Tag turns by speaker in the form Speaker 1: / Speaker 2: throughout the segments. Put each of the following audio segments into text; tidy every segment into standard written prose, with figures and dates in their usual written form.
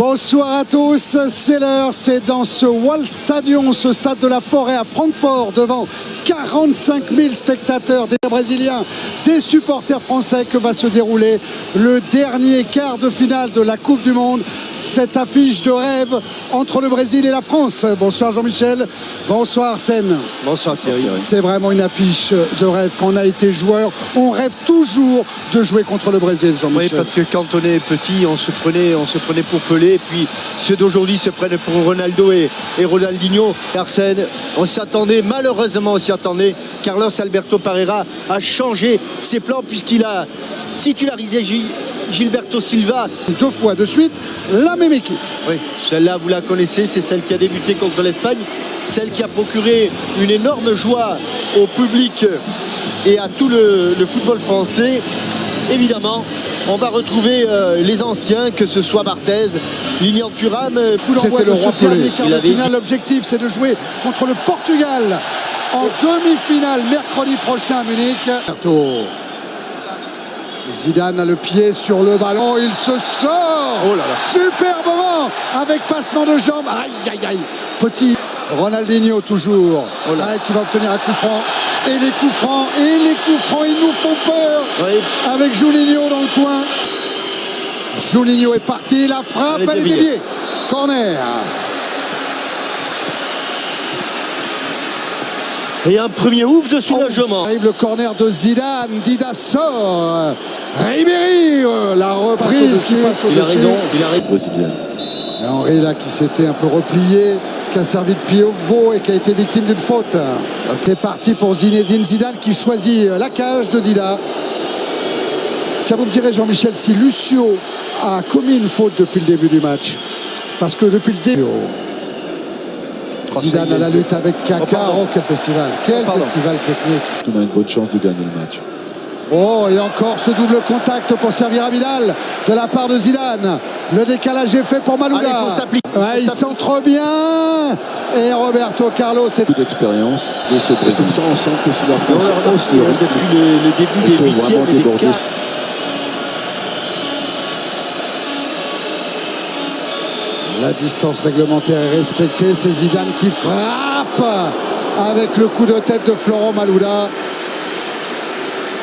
Speaker 1: Bonsoir à tous, c'est l'heure, c'est dans ce Waldstadion, ce stade de la Forêt à Francfort, devant 45 000 spectateurs, des Brésiliens, des supporters français, que va se dérouler le dernier quart de finale de la Coupe du Monde. Cette affiche de rêve entre le Brésil et la France. Bonsoir Jean-Michel, bonsoir Arsène.
Speaker 2: Bonsoir Thierry.
Speaker 1: C'est vraiment une affiche de rêve. Quand on a été joueur, on rêve toujours de jouer contre le Brésil, Jean-Michel.
Speaker 2: Oui, parce que quand on est petit, on se prenait pour Pelé, et puis ceux d'aujourd'hui se prennent pour Ronaldo et Ronaldinho. Arsène, on s'y attendait, malheureusement on s'y attendait. Carlos Alberto Parreira a changé ses plans puisqu'il a titularisé Gilberto Silva.
Speaker 1: 2 fois de suite, la même équipe.
Speaker 2: Oui, celle-là vous la connaissez, c'est celle qui a débuté contre l'Espagne, celle qui a procuré une énorme joie au public et à tout le football français. Évidemment, on va retrouver les anciens, que ce soit Barthez, Lilian Thuram.
Speaker 1: C'était le roi Pelé. Quart de
Speaker 2: avait
Speaker 1: finale, l'objectif c'est de jouer contre le Portugal en demi-finale mercredi prochain à Munich. Zidane a le pied sur le ballon, il se sort.
Speaker 2: Oh là là.
Speaker 1: Superbement avec passement de jambes. Aïe aïe aïe. Petit Ronaldinho toujours,
Speaker 2: Oh là.
Speaker 1: qui va obtenir un coup franc. Et les coups francs, ils nous font peur.
Speaker 2: Oui.
Speaker 1: Avec Juninho dans le coin. Juninho est parti, la frappe, elle est déviée. Corner.
Speaker 2: Et un premier ouf de soulagement.
Speaker 1: Arrive le corner de Zidane, Dida sort. Ribéry, la reprise qui passe au-dessus.
Speaker 2: Il a raison.
Speaker 1: Et Henry là qui s'était un peu replié, qui a servi de pivot et qui a été victime d'une faute. C'est parti pour Zinedine Zidane qui choisit la cage de Dida. Tiens, vous me direz Jean-Michel si Lucio a commis une faute depuis le début du match. Parce que depuis le début... Zidane à la lutte avec Kaka. Oh, quel festival. Quel festival technique.
Speaker 3: On a une bonne chance de gagner le match.
Speaker 1: Oh, et encore ce double contact pour servir à Vidal de la part de Zidane. Le décalage est fait pour Malouda.
Speaker 2: Allez, faut s'appliquer.
Speaker 1: Ouais, il centre bien. Et Roberto Carlos.
Speaker 3: Beaucoup d'expérience de ce Brésil. Pourtant, on sent que si la France hausse
Speaker 2: depuis le début des huitièmes et des quarts.
Speaker 1: La distance réglementaire est respectée. C'est Zidane qui frappe avec le coup de tête de Florent Malouda.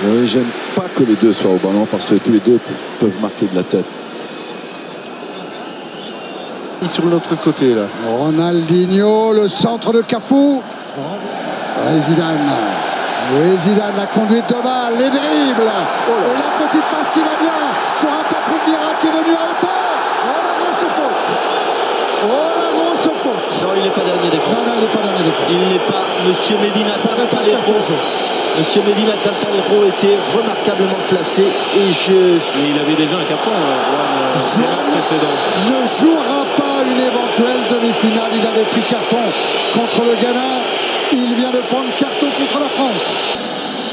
Speaker 3: Oui, j'aime pas que les deux soient au ballon parce que tous les deux peuvent marquer de la tête.
Speaker 2: Sur l'autre côté là.
Speaker 1: Ronaldinho, le centre de Cafu. Oui, Zidane. Oui, Zidane, la conduite de balle, les dribbles. Et la petite passe qui va bien pour un Patrick Vieira qui est venu à hauteur. Oh, la grosse faute. Oh, la grosse faute.
Speaker 2: Non, il n'est pas dernier défense.
Speaker 1: Non, il n'est pas dernier défense.
Speaker 2: Il n'est pas. Monsieur Medina
Speaker 1: Ça va être un
Speaker 2: Cantalejo.
Speaker 1: carton jaune.
Speaker 2: Monsieur Medina Cantalejo était remarquablement placé et
Speaker 4: il avait déjà un carton précédent.
Speaker 1: Ne jouera pas une éventuelle demi-finale. Il avait pris carton contre le Ghana. Il vient de prendre carton contre la France.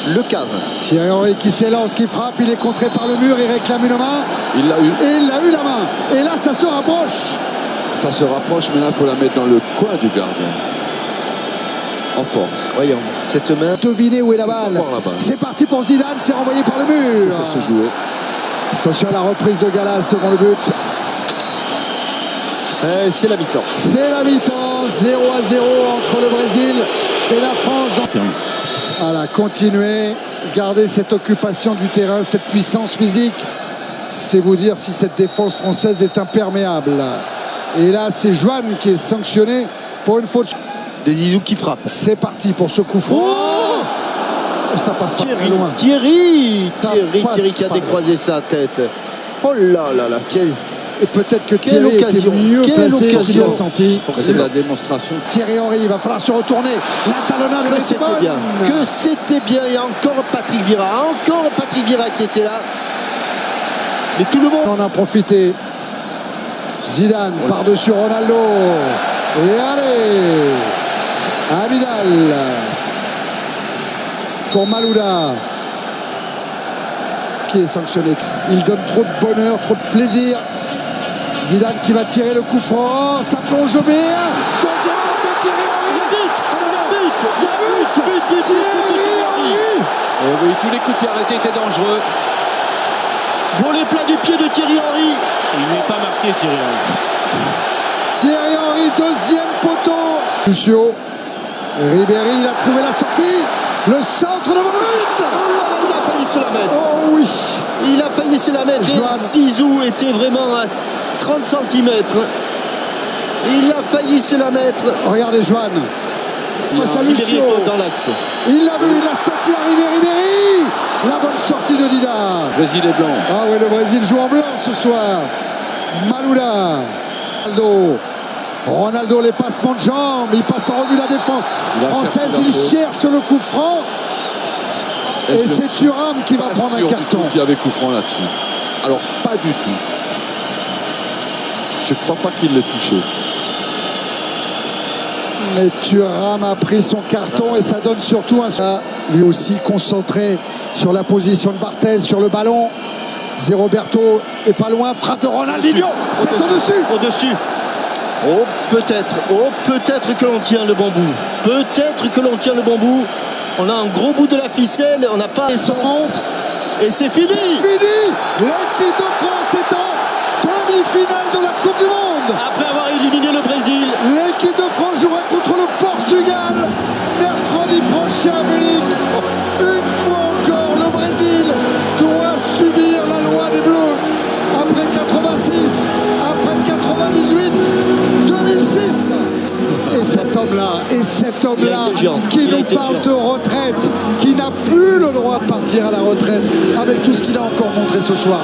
Speaker 2: le cadre.
Speaker 1: Thierry Henry qui s'élance, qui frappe. Il est contré par le mur. Il réclame une main.
Speaker 3: Il l'a eu.
Speaker 1: Et il a eu la main. Et là, ça se rapproche.
Speaker 3: Ça se rapproche, mais là, il faut la mettre dans le coin du gardien. En force.
Speaker 2: Voyons, cette main.
Speaker 1: Devinez où est la balle. C'est parti pour Zidane, c'est renvoyé par le mur.
Speaker 3: Ça se jouait.
Speaker 1: Attention à la reprise de Gallas devant le but.
Speaker 2: C'est la mi-temps.
Speaker 1: C'est la mi-temps, 0-0 entre le Brésil et la France. Voilà, continuez, gardez cette occupation du terrain, cette puissance physique. C'est vous dire si cette défense française est imperméable. Et là, c'est Joanne qui est sanctionné pour une faute.
Speaker 2: De Zizou qui frappe.
Speaker 1: C'est parti pour ce coup franc. Oh, ça passe pas très loin.
Speaker 2: Thierry qui a
Speaker 1: pas
Speaker 2: décroisé sa tête. Oh là là là,
Speaker 1: Et peut-être que Thierry était mieux placé qu'il l'a senti.
Speaker 3: C'est la démonstration.
Speaker 1: Thierry Henry, il va falloir se retourner. La talonnade
Speaker 2: Que
Speaker 1: est
Speaker 2: c'était
Speaker 1: bonne.
Speaker 2: bien. Que c'était bien. Il y a encore Patrick Vieira. Qui était là. Mais tout le monde
Speaker 1: en a profité. Zidane par-dessus Ronaldo. Et allez, Vidal pour Malouda qui est sanctionné. Il donne trop de bonheur, trop de plaisir. Zidane qui va tirer le coup franc. Ça plonge bien. Deuxième de Thierry Henry. Il y a but. Thierry Henry.
Speaker 3: Oui, tous les coups de pied arrêtés étaient dangereux.
Speaker 2: Volet plat du pied de Thierry Henry.
Speaker 4: Il n'est pas marqué, Thierry Henry.
Speaker 1: Thierry Henry, deuxième poteau. Lucio. Ribéry, il a trouvé la sortie. Le centre devant le but.
Speaker 2: Il a failli se la mettre.
Speaker 1: Oh oui.
Speaker 2: Il a failli se la mettre.
Speaker 1: Joan.
Speaker 2: Et Zizou était vraiment à 30 cm. Il a failli se la mettre.
Speaker 1: Regardez Joan. Face à
Speaker 2: Ribéry
Speaker 1: Lucio.
Speaker 2: est dans l'axe.
Speaker 1: Il l'a vu, il a sorti arrivé Ribéry. La bonne sortie de Dida.
Speaker 3: Le Brésil est blanc.
Speaker 1: Ah oui, le Brésil joue en blanc ce soir. Malula. Ronaldo, les passements de jambes. Il passe en revue la défense
Speaker 3: Il a
Speaker 1: française.
Speaker 3: cherché
Speaker 1: Il
Speaker 3: la faute.
Speaker 1: cherche le coup franc. Et c'est Thuram qui va prendre un carton.
Speaker 3: Il y avait coup franc là-dessus. Alors, pas du tout. Je ne crois pas qu'il l'ait touché.
Speaker 1: Mais Thuram a pris son carton et ça donne surtout un... Lui aussi concentré sur la position de Barthez, sur le ballon. Zé Roberto est pas loin, frappe de Ronaldinho. C'est au-dessus.
Speaker 2: Au-dessus. Peut-être que l'on tient le bon bout. Peut-être que l'on tient le bon bout. On a un gros bout de la ficelle, on n'a pas...
Speaker 1: Et son montre.
Speaker 2: Et c'est fini.
Speaker 1: Fini. L'équipe de France est en demi-finale de la Coupe du Monde.
Speaker 2: Après avoir éliminé le Brésil.
Speaker 1: L'équipe de France jouera contre le Portugal mercredi prochain à Munich. Une fois encore, le Brésil doit subir la loi des Bleus. Après 86, après 98, 2006. Et cet homme-là, qui nous parle de retraite, qui n'a plus le droit de partir à la retraite avec tout ce qu'il a encore montré ce soir.